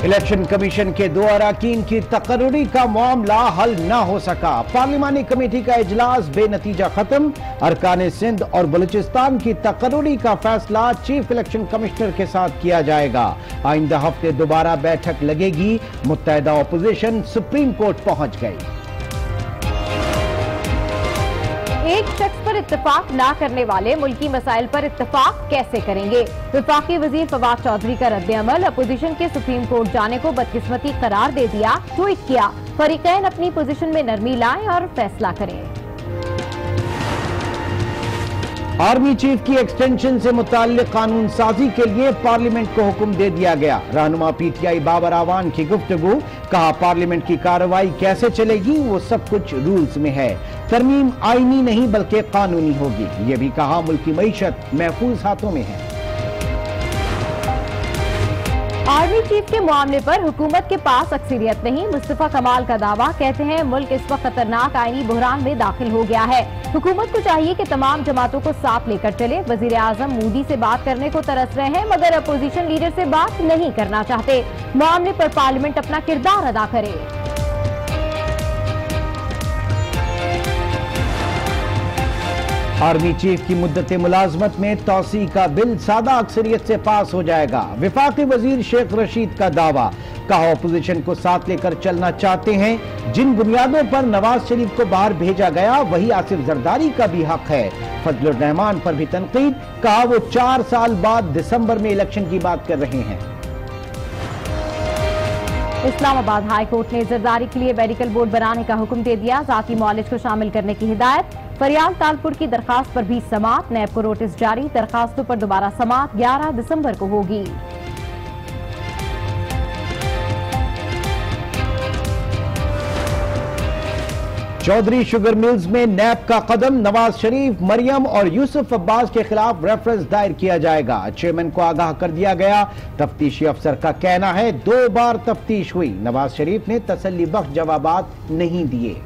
Election commission के 2 अरकान की तकर्री का मामला हल न हो सका। पार्लिमानी कमेटी का इजलास बेनतीजा खत्म। अरकान सिंध और बलूचिस्तान की तकर्री का फैसला चीफ इलेक्शन कमिश्नर के साथ किया जाएगा। आइंदा हफ्ते दोबारा बैठक लगेगी। मुत्तहिदा अपोजिशन सुप्रीम कोर्ट पहुंच गई। एक शख्स पर इत्तेफाक ना करने वाले मुल्की मसाइल पर इत्तेफाक कैसे करेंगे? वफाकी वजीर फवाद चौधरी का रद्द-ए-अमल। अपोजिशन के सुप्रीम कोर्ट जाने को बदकिस्मती करार दे दिया। ट्वीट किया, फरीकैन अपनी पोजीशन में नरमी लाएं और फैसला करें। आर्मी चीफ की एक्सटेंशन से मुताल्लिक कानून साजी के लिए पार्लियामेंट को हुक्म दे दिया गया। रहनुमा पीटीआई बाबर आवान की गुफ्तगू। कहा, पार्लियामेंट की कार्रवाई कैसे चलेगी वो सब कुछ रूल्स में है। तरमीम आईनी नहीं बल्कि कानूनी होगी। ये भी कहा, मुल्क की मईशत महफूज हाथों में है। आर्मी चीफ के मामले पर हुकूमत के पास अक्सरियत नहीं। मुस्तफा कमाल का दावा। कहते हैं, मुल्क इस वक्त खतरनाक आईनी बहरान में दाखिल हो गया है। हुकूमत को चाहिए कि तमाम जमातों को साथ लेकर चले। वजीर आजम मोदी से बात करने को तरस रहे हैं, मगर अपोजिशन लीडर से बात नहीं करना चाहते। मामले पर पार्लियामेंट अपना किरदार अदा करे। आर्मी चीफ की मुद्दत मुलाजमत में तौसी का बिल सादा अक्सरियत से पास हो जाएगा। वफाकी वजीर शेख रशीद का दावा। कहा, अपोजिशन को साथ लेकर चलना चाहते हैं। जिन बुनियादों पर नवाज शरीफ को बाहर भेजा गया वही आसिफ जरदारी का भी हक है। फजलुर रहमान पर भी तनकीद। कहा, वो 4 साल बाद दिसंबर में इलेक्शन की बात कर रहे हैं। इस्लामाबाद हाई कोर्ट ने जरदारी के लिए मेडिकल बोर्ड बनाने का हुक्म दे दिया। जाती मॉलेज को शामिल करने की हिदायत। फरियाल तालपुर की दरखास्त पर भी समाअत। नैब को नोटिस जारी। दरखास्तों पर दोबारा समाअत 11 दिसंबर को होगी। चौधरी शुगर मिल्स में नैब का कदम। नवाज शरीफ, मरियम और यूसुफ अब्बास के खिलाफ रेफरेंस दायर किया जाएगा। चेयरमैन को आगाह कर दिया गया। तफ्तीशी अफसर का कहना है 2 बार तफ्तीश हुई। नवाज शरीफ ने तसल्ली बख्श जवाबात नहीं दिए।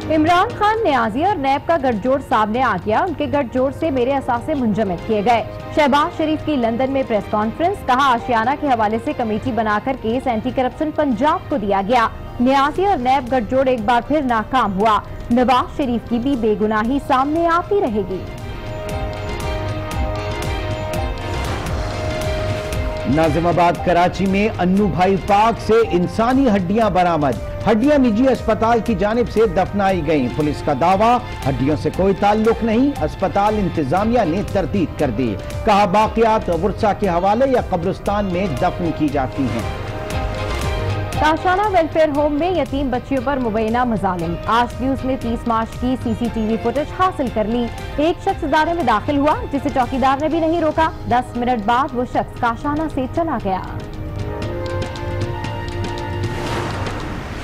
इमरान खान, न्याजी और नैब का गठजोड़ सामने आ गया। उनके गठजोड़ से मेरे असासे मुंजमद किए गए। शहबाज शरीफ की लंदन में प्रेस कॉन्फ्रेंस। कहा, आशियाना के हवाले से कमेटी बनाकर केस एंटी करप्शन पंजाब को दिया गया। न्याजी और नैब गठजोड़ एक बार फिर नाकाम हुआ। नवाज शरीफ की भी बेगुनाही सामने आती रहेगी। नाजिमाबाद कराची में अन्नू भाई पाक से इंसानी हड्डियां बरामद। हड्डियां निजी अस्पताल की जानिब से दफनाई गईं। पुलिस का दावा, हड्डियों से कोई ताल्लुक नहीं। अस्पताल इंतजामिया ने तरतीब कर दी। कहा, बाकियात वर्सा के हवाले या कब्रिस्तान में दफन की जाती हैं। काशाना वेलफेयर होम में यतीम बच्चियों पर मुबैना मजालिम। आज न्यूज ने 30 मार्च की सीसीटीवी फुटेज हासिल कर ली। एक शख्स इदारे में दाखिल हुआ जिसे चौकीदार ने भी नहीं रोका। 10 मिनट बाद वो शख्स काशाना से चला गया।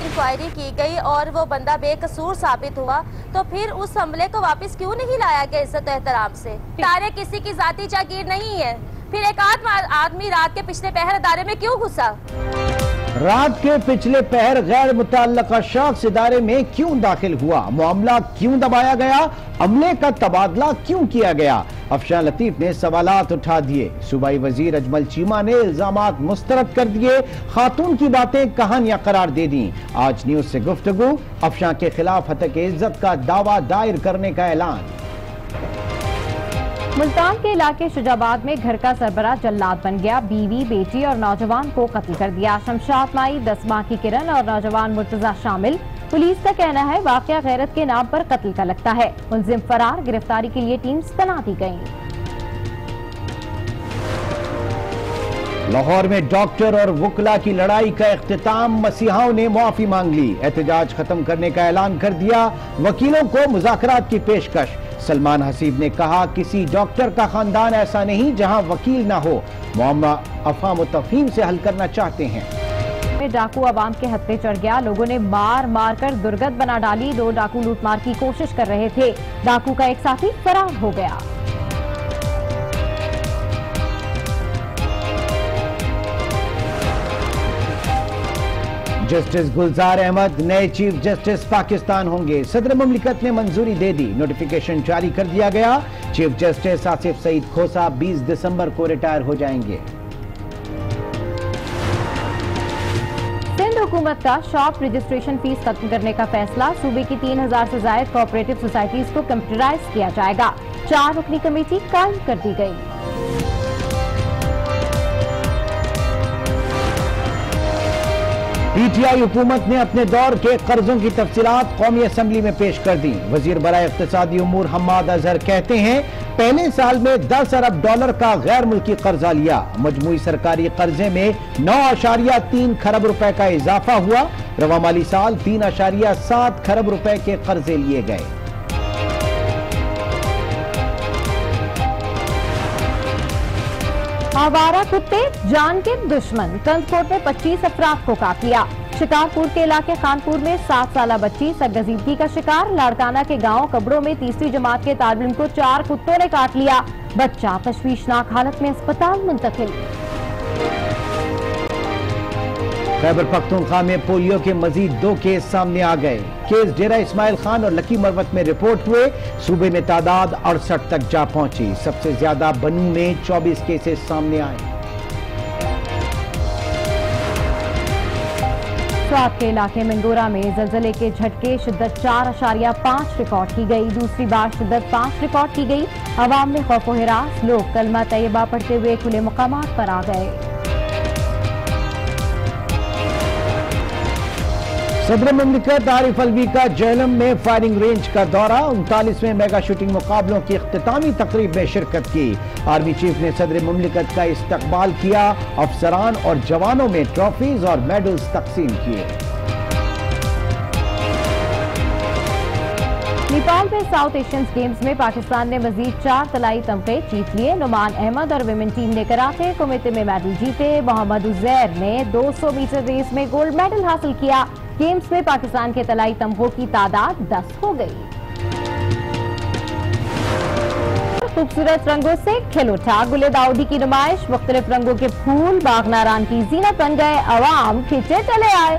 इंक्वायरी की गई और वो बंदा बेकसूर साबित हुआ, तो फिर उस हमले को वापस क्यों नहीं लाया गया इज्जत एहतराम से? तारे किसी की जाती जागीर नहीं है। फिर एक आदमी रात के पिछले पहर इदारे में क्यों घुसा? रात के पिछले पहर गैर मुतल्लका शख्स इदारे में क्यों दाखिल हुआ? मामला क्यों दबाया गया? अमले का तबादला क्यों किया गया? अफशान लतीफ ने सवालात उठा दिए। सूबाई वजीर अजमल चीमा ने इल्जामात मुस्तरद कर दिए। खातून की बातें कहानियां करार दे दी। आज न्यूज से गुफ्तगू। अफशान के खिलाफ हतक इज्जत का दावा दायर करने का ऐलान। मुल्तान के इलाके शुजाबाद में घर का सरबराह जल्लाद बन गया। बीवी, बेटी और नौजवान को कत्ल कर दिया। शमशाद माई, 10 माह की किरण और नौजवान मुर्तजा शामिल। पुलिस का कहना है वाकया गैरत के नाम पर कत्ल का लगता है। मुलजिम फरार। गिरफ्तारी के लिए टीम्स तैनात की गईं। लाहौर में डॉक्टर और वुकला की लड़ाई का इख्तिताम। मसीहाओं ने मुआफी मांग ली। एहतजाज खत्म करने का ऐलान कर दिया। वकीलों को मुज़ाकरात की पेशकश। सलमान हसीब ने कहा, किसी डॉक्टर का खानदान ऐसा नहीं जहां वकील ना हो। मामला अफवाह व तफहीम से हल करना चाहते हैं। डाकू आवाम के हत्थे चढ़ गया। लोगों ने मार मार कर दुर्गत बना डाली। 2 डाकू लूटमार की कोशिश कर रहे थे। डाकू का एक साथी फरार हो गया। जस्टिस गुलजार अहमद नए चीफ जस्टिस पाकिस्तान होंगे। सदर मुमलिकत ने मंजूरी दे दी। नोटिफिकेशन जारी कर दिया गया। चीफ जस्टिस आसिफ सईद खोसा 20 दिसंबर को रिटायर हो जाएंगे। हुकूमत का शॉप रजिस्ट्रेशन फीस खत्म करने का फैसला। सूबे की 3000 से ज्यादा कोऑपरेटिव सोसाइटीज को कंप्यूटराइज किया जाएगा। 4 रुकनी कमेटी कायम कर दी गई। पीटीआई हुकूमत ने अपने दौर के कर्जों की तफसीलात कौमी असम्बली में पेश कर दी। वजीर बराए इक्तिसादी उमूर हम्माद अजहर कहते हैं, पहले साल में 10 अरब डॉलर का गैर मुल्की कर्जा लिया। मजमूई सरकारी कर्जे में 9.3 खरब रुपए का इजाफा हुआ। रवा माली साल 3.7 खरब रुपए के कर्जे लिए गए। आवारा कुत्ते जान के दुश्मन। कंदकोट में 25 अफराद को काट लिया। शिकारपुर के इलाके खानपुर में 7 साला बच्ची सरगजीदगी का शिकार। लाड़काना के गांव कबड़ों में तीसरी जमात के तालिब इल्म को 4 कुत्तों ने काट लिया। बच्चा तशवीशनाक हालत में अस्पताल मुंतकिल। खैबर पख्तूनख्वा में पोलियो के मजीद 2 केस सामने आ गए। केस डेरा इस्माइल खान और लकी मरवत में रिपोर्ट हुए। सूबे में तादाद 68 तक जा पहुंची। सबसे ज्यादा बनू में 24 केसेस सामने आए। स्वात के इलाके मंगोरा में जलजले के झटके, शिद्दत 4.5 रिकॉर्ड की गई। दूसरी बार शिद्दत 5 रिकॉर्ड की गई। अवाम में खौफो हिरास, लोग कलमा तैयबा पढ़ते हुए खुले मकामात पर आ गए। सदर मुमलिकत आरिफ अलवी का जेहलम में फायरिंग रेंज का दौरा। 39वें मेगा शूटिंग मुकाबलों की इख्तितामी तकरीब में शिरकत की। आर्मी चीफ ने सदर मुमलिकत का इस्तकबाल किया। अफसरान और जवानों में ट्रॉफीज और मेडल्स तकसीम किए। नेपाल में साउथ एशियन गेम्स में पाकिस्तान ने मजीद 4 तलाई तमगे जीत लिए। नुमान अहमद और विमेन टीम ने कराटे कुमिते में मेडल जीते। मोहम्मद उजैर ने 200 मीटर रेस में गोल्ड मेडल हासिल किया। गेम्स में पाकिस्तान के तलाई तमगों की तादाद 10 हो गई। खूबसूरत रंगों से खिल उठा गुले दाऊदी की नुमाइश। मुख्तलिफ रंगों के फूल बागनारान की जीनत बन गए। अवाम खींचे चले आए।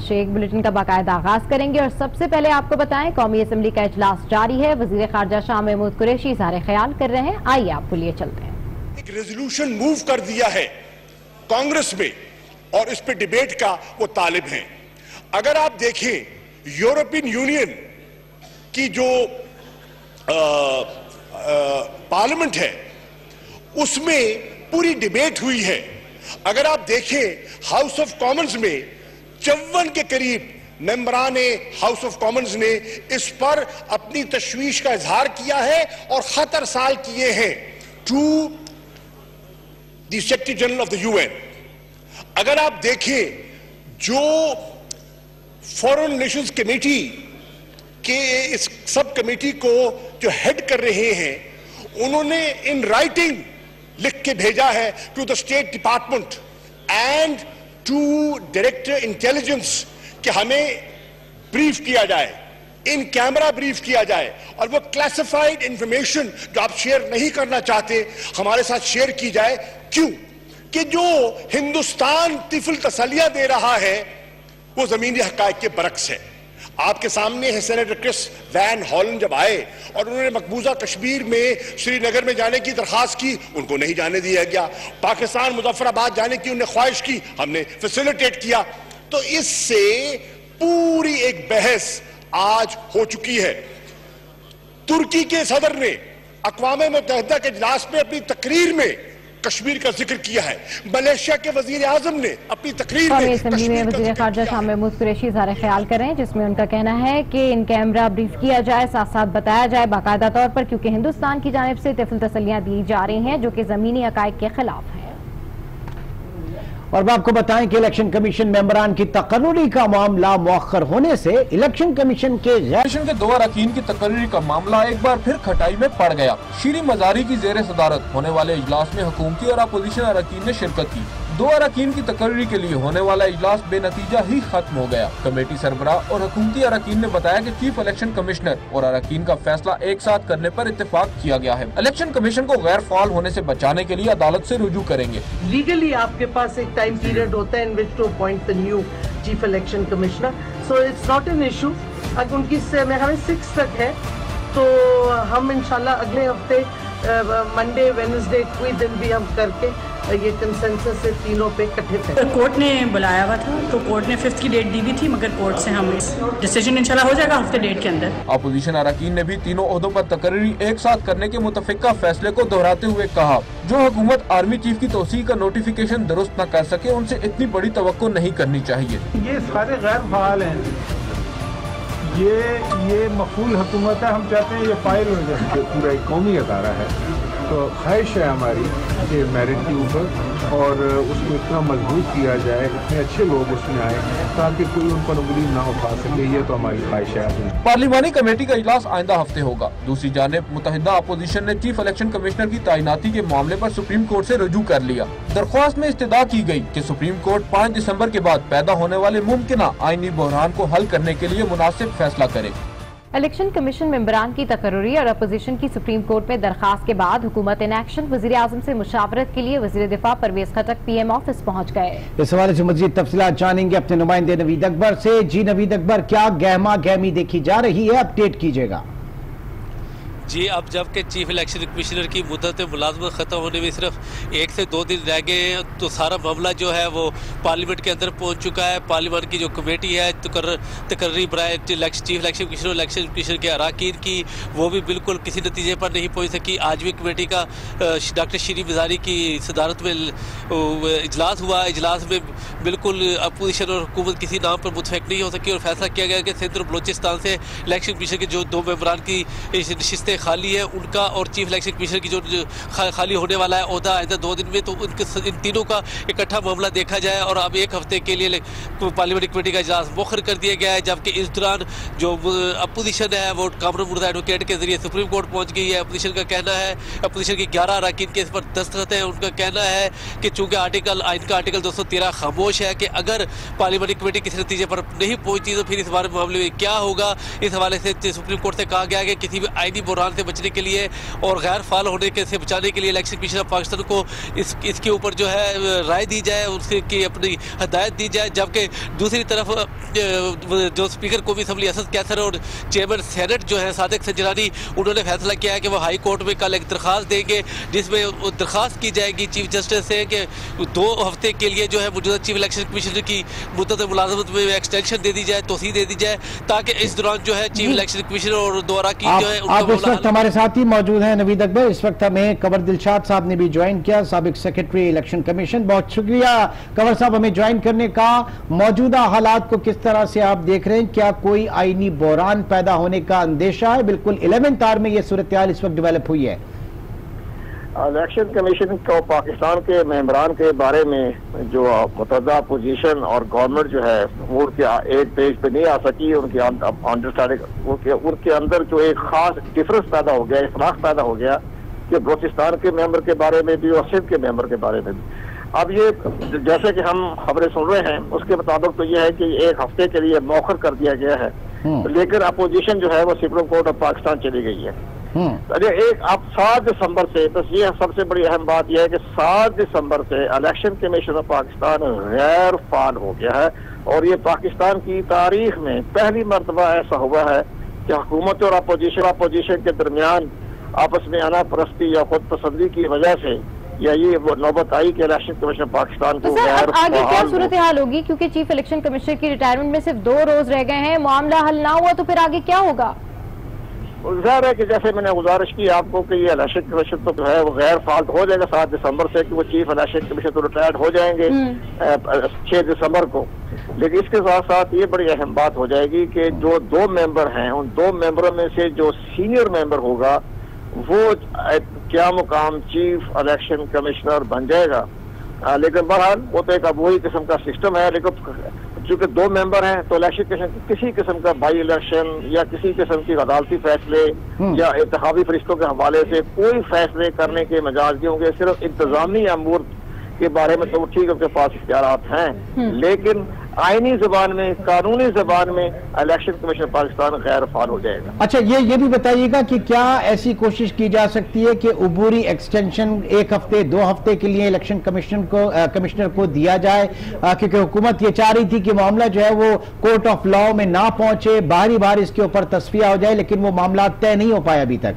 शेख बुलेटिन का बाकायदा आगाज करेंगे और सबसे पहले आपको बताएं, कौमी असम्बली का इजलास जारी है। वजीर खारजा शाह महमूद कुरैशी इज़हार ख्याल कर रहे हैं। आइए आपको लिए चलते हैं। एक रेजोल्यूशन मूव कर दिया है कांग्रेस में और इस पे डिबेट का वो तालिब हैं। अगर आप देखें यूरोपियन यूनियन की जो पार्लियामेंट है उसमें पूरी डिबेट हुई है। अगर आप देखें हाउस ऑफ कॉमन्स में 54 के करीब मेंबरान हाउस ऑफ कॉमन्स ने इस पर अपनी तशवीश का इजहार किया है और खत अरसाल किए हैं to the secretary general of the UN. अगर आप देखें जो फॉरेन रिलेशंस कमेटी के इस सब कमेटी को जो हेड कर रहे हैं, उन्होंने इन राइटिंग लिख के भेजा है to the state department and to director intelligence कि हमें ब्रीफ किया जाए, इन कैमरा ब्रीफ किया जाए और वो क्लासिफाइड इंफॉर्मेशन जो आप शेयर नहीं करना चाहते हमारे साथ शेयर की जाए। क्यों? कि जो हिंदुस्तान तिफल तसलिया दे रहा है वो जमीनी हकायक के बरक्स है। आपके सामने है सेनेटर क्रिस वैन हॉलन जब आए और उन्होंने मकबूजा कश्मीर में श्रीनगर में जाने की दरखास्त की, उनको नहीं जाने दिया गया। पाकिस्तान मुजफ्फराबाद जाने की उन्हें ख्वाहिश की, हमने फैसिलिटेट किया। तो इससे पूरी एक बहस आज हो चुकी है। तुर्की के सदर ने अक़वाम मुत्तहिदा के इजलास में अपनी तकरीर में कश्मीर का जिक्र किया है। मलेशिया के वजीर आजम ने अपनी तकरीर में असेंबली में वजीर खारजा शाह महमूद कुरैशी इज़हार ख्याल कर रहे हैं, जिसमें उनका कहना है कि इन कैमरा ब्रीफ किया जाए, साथ साथ बताया जाए बाकायदा तौर पर, क्योंकि हिंदुस्तान की जानिब से तिफल तसल्लियां दी जा रही हैं जो कि जमीनी हकायक के खिलाफ है। और अब आपको बताएं कि इलेक्शन कमीशन मेंबरान की तकर्री का मामला मुअख्खर होने से इलेक्शन कमीशन के 2 अरकान की तकर्री का मामला एक बार फिर खटाई में पड़ गया। शीरी मजारी की जेर सदारत होने वाले इजलास में हुकूमती और अपोजिशन अरकान ने शिरकत की। 2 अरकान की तकर्री के लिए होने वाला इजलास बेनतीजा ही खत्म हो गया। कमेटी सरबराह और हुकूमती अरकान ने बताया कि चीफ इलेक्शन कमिश्नर और अरकान का फैसला एक साथ करने पर इत्तेफाक किया गया है। इलेक्शन कमीशन को गैर फाल होने से बचाने के लिए अदालत से रुजू करेंगे। लीगली आपके पास एक टाइम पीरियड होता है in which to appoint the new chief election commissioner, so it's not an issue. अगर उनकी हमें 6 तक है तो हम इंशाल्लाह अगले हफ्ते मंडे वेडनेसडे कोई दिन भी हम करके ये कंसेंसस से तीनों पे इकट्ठे थे। कोर्ट ने बुलाया हुआ था तो कोर्ट ने 5th की डेट दी भी थी, मगर कोर्ट से हम डिसीजन इंशाल्लाह हो जाएगा हफ्ते डेट के अंदर। अपोजिशन अरकान ने भी तीनों ओहदों पर तकरीरी एक साथ करने के मुतफिका फैसले को दोहराते हुए कहा, जो हुकूमत आर्मी चीफ की तोसी का नोटिफिकेशन दुरुस्त न कर सके उनसे इतनी बड़ी तवक्को नहीं करनी चाहिए। ये सारे गैर फाल हैं, ये मकबूल हुकूमत है, हम चाहते हैं ये फाइल हो जाए। पूरा एक कौमी अदारा है तो ख्वाहिश है हमारी कि मेरिट के ऊपर और उसको इतना मजबूत किया जाए, इतने अच्छे लोग उसमें आए ताकि कोई उन पर उंगली ना उठा सके। ये तो हमारी ख्वाहिश है। पार्लिमानी कमेटी का इजलास आइंदा हफ्ते होगा। दूसरी जानिब मुत्तहिदा अपोजिशन ने चीफ इलेक्शन कमिश्नर की तैनाती के मामले पर सुप्रीम कोर्ट से रुजू कर लिया। दरख्वास्त में इस्तदा की गई कि सुप्रीम कोर्ट 5 दिसंबर के बाद पैदा होने वाले मुमकिना आईनी बहरान को हल करने के लिए मुनासिब फैसला करे। इलेक्शन कमीशन मेंबरान की तकर्री और अपोजिशन की सुप्रीम कोर्ट में दरखास्त के बाद हुकूमत इन एक्शन वज़ीर आज़म से मुशावरत के लिए वज़ीर दिफा परवेज खटक PM ऑफिस पहुंच गए। इस हवाले से मज़ीद तफसीलात जानेंगे अपने नुमाइंदे नवीद अकबर से। जी नवीद अकबर, क्या गहमा गहमी देखी जा रही है, अपडेट कीजिएगा। जी, अब जबकि चीफ इलेक्शन कमिश्नर की मुद्दत मुलाजमत ख़त्म होने में सिर्फ 1 से 2 दिन रह गए हैं, तो सारा मामला जो है वो पार्लियामेंट के अंदर पहुंच चुका है। पार्लियामेंट की जो कमेटी है तकर्री बराए chief election commissioner election commissioner के अरकान की, वो भी बिल्कुल किसी नतीजे पर नहीं पहुँच सकी। आज भी कमेटी का डॉक्टर शीरी मज़ारी की सदारत में इजलास हुआ। इजलास में बिल्कुल अपोजिशन और हुकूमत किसी नाम पर मुतफिक नहीं हो सकी और फैसला किया गया कि सिंध और बलोचिस्तान से इलेक्शन कमीशन के जो 2 मेंबरान की नशिस्तें खाली है उनका और चीफ इलेक्शन कमिश्नर की जो खाली होने वाला है ओहदा आइंदा 2 दिन में, तो इन तीनों का इकट्ठा मामला देखा जाए। और अब 1 हफ्ते के लिए पार्लियामेंट्री कमेटी का इजलास मुखर कर दिया गया है। जबकि इस दौरान जो अपोजिशन है वो कामरान मुर्दा एडवोकेट के जरिए सुप्रीम कोर्ट पहुंच गई है। अपोजिशन का कहना है, अपोजिशन की 11 अरकान के इस पर दस्तखत है। उनका कहना है कि चूंकि आइन का आर्टिकल 213 खामोश है कि अगर पार्लियामेंट्री कमेटी किसी नतीजे पर नहीं पहुंचती तो फिर इस बारे मामले में क्या होगा। इस हवाले से सुप्रीम कोर्ट से कहा गया कि किसी भी आईनी बुरान से बचने के लिए और गैर फाल होने के से बचाने के लिए इलेक्शन कमीशन ऑफ पाकिस्तान को इसके ऊपर जो है राय दी जाए, उसकी अपनी हदायत दी जाए। जबकि दूसरी तरफ जो स्पीकर कौमी असम्बली असद कैसर और चेयरमैन सेनेट जो है सादिक सजरानी, उन्होंने फैसला किया है कि वो हाई कोर्ट में कल एक दरखास्त देंगे जिसमें दरखास्त की जाएगी चीफ जस्टिस से कि 2 हफ्ते के लिए जो है मौजूदा चीफ इलेक्शन कमिश्नर की मुद्दत मुलाजमत में एक्सटेंशन दे दी जाए, तोसी दे दी जाए, ताकि इस दौरान जो है चीफ इलेक्शन कमिश्नर और द्वारा की जो है आप इस वक्त हमारे साथ ही मौजूद हैं नवीद अकबर। इस वक्त हमें कंवर दिलशाद साहब ने भी ज्वाइन किया, साबिक सेक्रेटरी इलेक्शन कमीशन। बहुत शुक्रिया कंवर साहब हमें ज्वाइन करने का। मौजूदा हालात को किस तरह से आप देख रहे हैं, क्या कोई आईनी बहरान पैदा होने का अंदेशा है? बिल्कुल 11th आवर में यह सूरत हाल इस वक्त डेवलप हुई है। इलेक्शन कमीशन को पाकिस्तान के मेंबरान के बारे में जो मुतहदा अपोजिशन और गवर्नमेंट जो है वो उनके एक पेज पे नहीं आ सकी। उनकी अंडरस्टैंडिंग उनके अंदर जो एक खास डिफरेंस पैदा हो गया, इख्तलाफ पैदा हो गया कि बलोचिस्तान के मेंबर के बारे में भी और सिंध के मेंबर के बारे में भी। अब ये जैसे कि हम खबरें सुन रहे हैं उसके मुताबिक तो ये है कि 1 हफ्ते के लिए मौखर कर दिया गया है, लेकिन अपोजिशन जो है वो सुप्रीम कोर्ट ऑफ पाकिस्तान चली गई है। अब 7 दिसंबर से, बस ये सबसे बड़ी अहम बात यह है कि 7 दिसंबर से इलेक्शन कमीशन ऑफ पाकिस्तान गैर फाल हो गया है और ये पाकिस्तान की तारीख में पहली मरतबा ऐसा हुआ है कि हुकूमत और अपोजिशन के दरमियान आपस में अना परस्ती या खुद पसंदी की वजह से या ये नौबत आई कि इलेक्शन कमीशन पाकिस्तान को गैर आगे क्या सूरत हाल होगी, क्योंकि चीफ इलेक्शन कमिश्नर की रिटायरमेंट में सिर्फ 2 रोज रह गए हैं, मामला हल ना हुआ तो फिर आगे क्या होगा? जाहिर है कि जैसे मैंने गुजारिश की आपको कि ये इलेक्शन कमीशन तो जो है वो गैर फाल हो जाएगा 7 दिसंबर से, कि वो चीफ इलेक्शन कमीशन तो रिटायर्ड हो जाएंगे 6 दिसंबर को। लेकिन इसके साथ साथ ये बड़ी अहम बात हो जाएगी कि जो 2 मेंबर हैं उन 2 मेंबरों में से जो सीनियर मेंबर होगा वो क्या मुकाम चीफ इलेक्शन कमिश्नर बन जाएगा। लेकिन बहरहाल वो तो एक अब वही किस्म का सिस्टम है, लेकिन चूंकि 2 मेंबर हैं तो इलेक्शन कमीशन किसी किस्म का बाई इलेक्शन या किसी किस्म की अदालती फैसले या इंतखाबी फरिश्तों के हवाले से कोई फैसले करने के मजाज नहीं होंगे। सिर्फ इंतजामी अमूर के बारे में तो ठीक उनके पास इख्तियारात हैं, लेकिन आईनी जबान में, कानूनी जबान में इलेक्शन कमीशन पाकिस्तान गैर फाल हो जाएगा। अच्छा, ये भी बताइएगा कि क्या ऐसी कोशिश की जा सकती है कि उबूरी एक्सटेंशन 1 हफ्ते 2 हफ्ते के लिए इलेक्शन कमिश्नर को दिया जाए, क्योंकि हुकूमत ये चाह रही थी कि मामला जो है वो कोर्ट ऑफ लॉ में ना पहुंचे, बारी बार इसके ऊपर तस्फिया हो जाए, लेकिन वो मामला तय नहीं हो पाया अभी तक।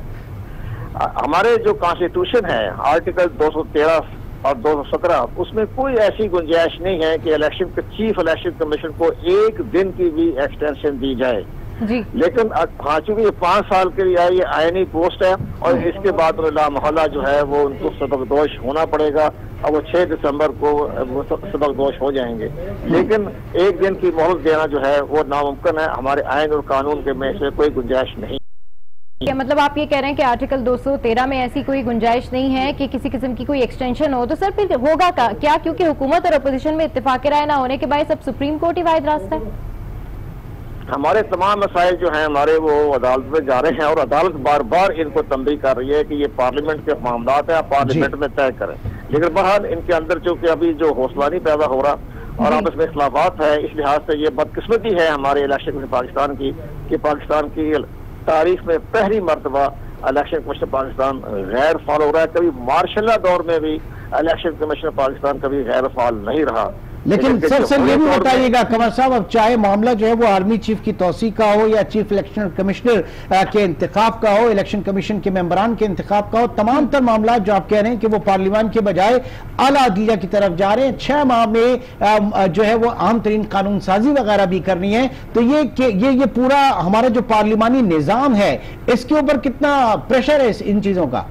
हमारे जो कॉन्स्टिट्यूशन है आर्टिकल 213 और 217, उसमें कोई ऐसी गुंजाइश नहीं है कि चीफ इलेक्शन कमीशन को एक दिन की भी एक्सटेंशन दी जाए जी। लेकिन हाँ, चूंकि ये 5 साल के लिए ये आईनी पोस्ट है और इसके बाद लामहला जो है वो उनको सबकदोश होना पड़ेगा और वो 6 दिसंबर को वो सबकदोश हो जाएंगे। लेकिन एक दिन की मोहलत देना जो है वो नामुमकिन है, हमारे आइन और कानून के में से कोई गुंजाइश नहीं। क्या मतलब आप ये कह रहे हैं कि आर्टिकल 213 में ऐसी कोई गुंजाइश नहीं है कि किसी किस्म की कोई एक्सटेंशन हो? तो सर फिर होगा क्या? क्योंकि हुकूमत और अपोजिशन में इत्तेफाक राय ना होने के बाद अब सुप्रीम कोर्ट ही वाहिद रास्ता है। हमारे तमाम मसाइल जो हैं हमारे वो अदालत में जा रहे हैं और अदालत बार बार इनको तंबीह कर रही है कि ये पार्लियामेंट के मामलात है, आप पार्लियामेंट में तय करें। लेकिन बहरहाल इनके अंदर चूंकि अभी जो हौसला नहीं पैदा हो रहा और आपस में इख्लाफात है, इस लिहाज से ये बदकिस्मती है हमारे इलेक्शन कमीशन पाकिस्तान की कि पाकिस्तान की तारीख में पहली मरतबा इलेक्शन कमीशन पाकिस्तान गैर फाल हो रहा है। कभी मार्शल दौर में भी इलेक्शन कमीशन पाकिस्तान कभी गैर फाल नहीं रहा। लेकिन सर ये भी बताइएगा कमर साहब, अब चाहे मामला जो है वो आर्मी चीफ की तौसीक का हो या चीफ इलेक्शन कमिश्नर के इंतखाब का हो, इलेक्शन कमीशन के मेंबरान के इंतखाब का हो, तमाम तर मामला जो आप कह रहे हैं कि वो पार्लियामान के बजाय आला अदलिया की तरफ जा रहे हैं, 6 माह में जो है वो आम तरीन कानून साजी वगैरह भी करनी है, तो ये पूरा हमारा जो पार्लिमानी निजाम है इसके ऊपर कितना प्रेशर है इन चीजों का?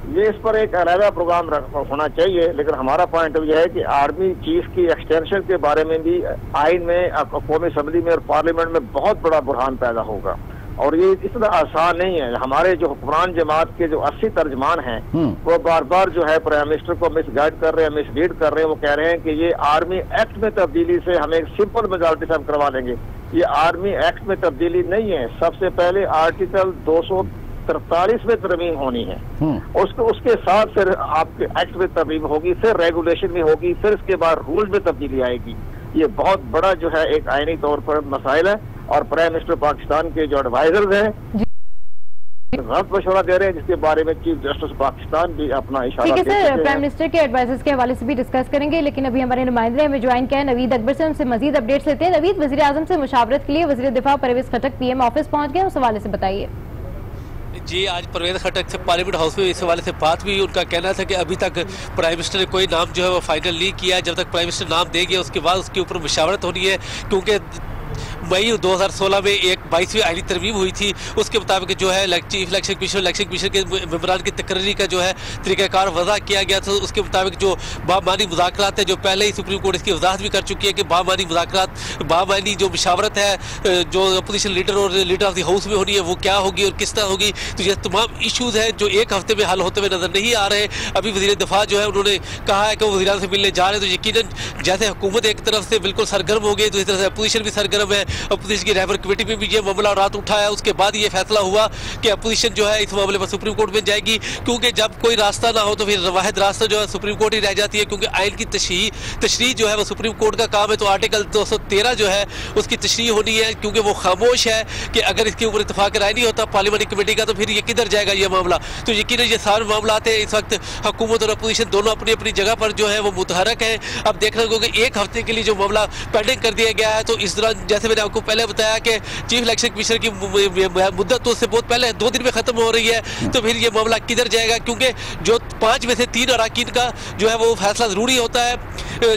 ये इस पर एक अलग प्रोग्राम होना चाहिए। लेकिन हमारा पॉइंट यह है कि आर्मी चीफ की एक्सटेंशन के बारे में भी आइन में, कौमी असम्बली में और पार्लियामेंट में बहुत बड़ा बुरहान पैदा होगा और ये इतना आसान नहीं है। हमारे जो हुक्मरान जमात के जो 80 तर्जमान हैं वो बार बार जो है प्राइम मिनिस्टर को मिसगाइड कर रहे हैं, मिसलीड कर रहे हैं। वो कह रहे हैं कि ये आर्मी एक्ट में तब्दीली से हमें एक सिंपल मेजॉरिटी से हम करवा लेंगे। ये आर्मी एक्ट में तब्दीली नहीं है। सबसे पहले आर्टिकल 243 में तरमीम होनी है, उसके साथ फिर आपके एक्ट में तरमीम होगी, फिर रेगुलेशन में होगी, फिर इसके बाद रूल में तब्दीली आएगी। ये बहुत बड़ा जो है एक आईनी तौर पर मसाइल है और प्राइम मिनिस्टर पाकिस्तान के जो एडवाइजर्स हैं गलत मशवरा दे रहे हैं, जिसके बारे में चीफ जस्टिस पाकिस्तान भी अपना इशारा ठीक है सर, प्राइम मिनिस्टर के एडवाइजर्स के हवाले से भी डिस्कस करेंगे। लेकिन अभी हमारे नुमाइंदे हमें ज्वाइन किया है नवीद अकबर से, उनसे मजीद अपडेट्स लेते हैं। नवीद, वज़ीर आज़म से मुशावरत के लिए वज़ीर दिफा परवेज खटक पीएम ऑफिस पहुंच गए, उस हवाले से बताइए। जी, आज परवेज खटक से पार्लियामेंट हाउस में इस हवाले से बात हुई। उनका कहना था कि अभी तक प्राइम मिनिस्टर ने कोई नाम जो है वो फाइनल नहीं किया। जब तक प्राइम मिनिस्टर नाम देंगे उसके बाद उसके ऊपर मुशावरत होनी है, क्योंकि मई 2016 में एक 22वीं आईनी तरमीम हुई थी। उसके मुताबिक जो है चीफ इलेक्शन कमीशन के मेंबरान की तकर्री का जो है तरीक़ाकार वज़ा किया गया था। उसके मुताबिक जो बामानी मुज़ाकरात है, जो पहले ही सुप्रीम कोर्ट इसकी वजाहत भी कर चुकी है कि बामानी मुज़ाकरात, बामानी जो मुशावरत है जो अपोजिशन लीडर और लीडर ऑफ द हाउस में होनी है वो क्या होगी और किस तरह होगी। तो ये तमाम इशूज़ हैं जो एक हफ्ते में हल होते हुए नजर नहीं आ रहे। अभी वज़ीर दिफा जो है उन्होंने कहा है कि वो वज़ीरान से मिलने जा रहे हैं। तो यकीनन जैसे हुकूमत एक तरफ से बिल्कुल सरगर्म हो गई, दूसरी तरफ से अपोजिशन भी सरगर्म है। अपोजिशन की रहबर कमेटी में भी ये मामला रात उठाया, उसके बाद ये फैसला हुआ कि अपोजिशन जो है इस मामले पर सुप्रीम कोर्ट में जाएगी, क्योंकि जब कोई रास्ता ना हो तो फिर वाहिद रास्ता जो है सुप्रीम कोर्ट ही रह जाती है, क्योंकि आइन की तशरीह जो है वो सुप्रीम कोर्ट का काम है। तो आर्टिकल 213 जो है उसकी तशरीह होनी है, क्योंकि वो खामोश है कि अगर इसके ऊपर इत्तेफाक राय नहीं होता पार्लियामानी कमेटी का तो फिर ये किधर जाएगा ये मामला। तो यकीन ये सारे मामला हैं। इस वक्त हुकूमत और अपोजिशन दोनों अपनी अपनी जगह पर जो है वो मुतहरक है। अब देखना होगा कि एक हफ्ते के लिए जो मामला पेंडिंग कर दिया गया है, तो इस दौरान जैसे मैंने आपको पहले बताया कि चीफ इलेक्शन कमिश्नर की मुद्दत तो उससे बहुत पहले 2 दिन में खत्म हो रही है। तो फिर ये मामला किधर जाएगा, क्योंकि जो 5 में से 3 अराकीन का जो है वो फैसला जरूरी होता है।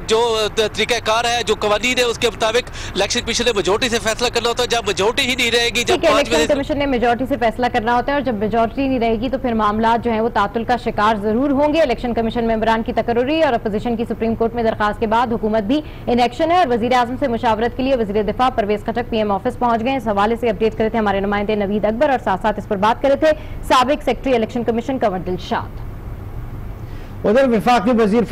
जो तरीकाकार है, जो कवानीन है, उसके मुताबिक इलेक्शन कमीशन ने मेजोरिटी से फैसला करना होता है। जब मेजोरिटी ही नहीं रहेगी, जब इलेक्शन कमीशन ने मेजोरिटी से फैसला करना होता है और जब मेजोरिटी नहीं रहेगी तो फिर मामला जो है वो तातुल का शिकार जरूर होंगे। इलेक्शन कमीशन मेंबरान की तकर्री और अपोजिशन की सुप्रीम कोर्ट में दरखास्त के बाद हुकूमत भी इन एक्शन है और वज़ीर आज़म से मुशावरत के लिए वज़ीर दिफा परवेज खटक पीएम ऑफिस पहुंच गए। इस हवाले से अपडेट करे थे हमारे नुमाइंदे नवीद अकबर और साथ साथ इस पर बात करे थे साबिक secretary election commission Kanwar Dilshad. उधर वफाकी वजीर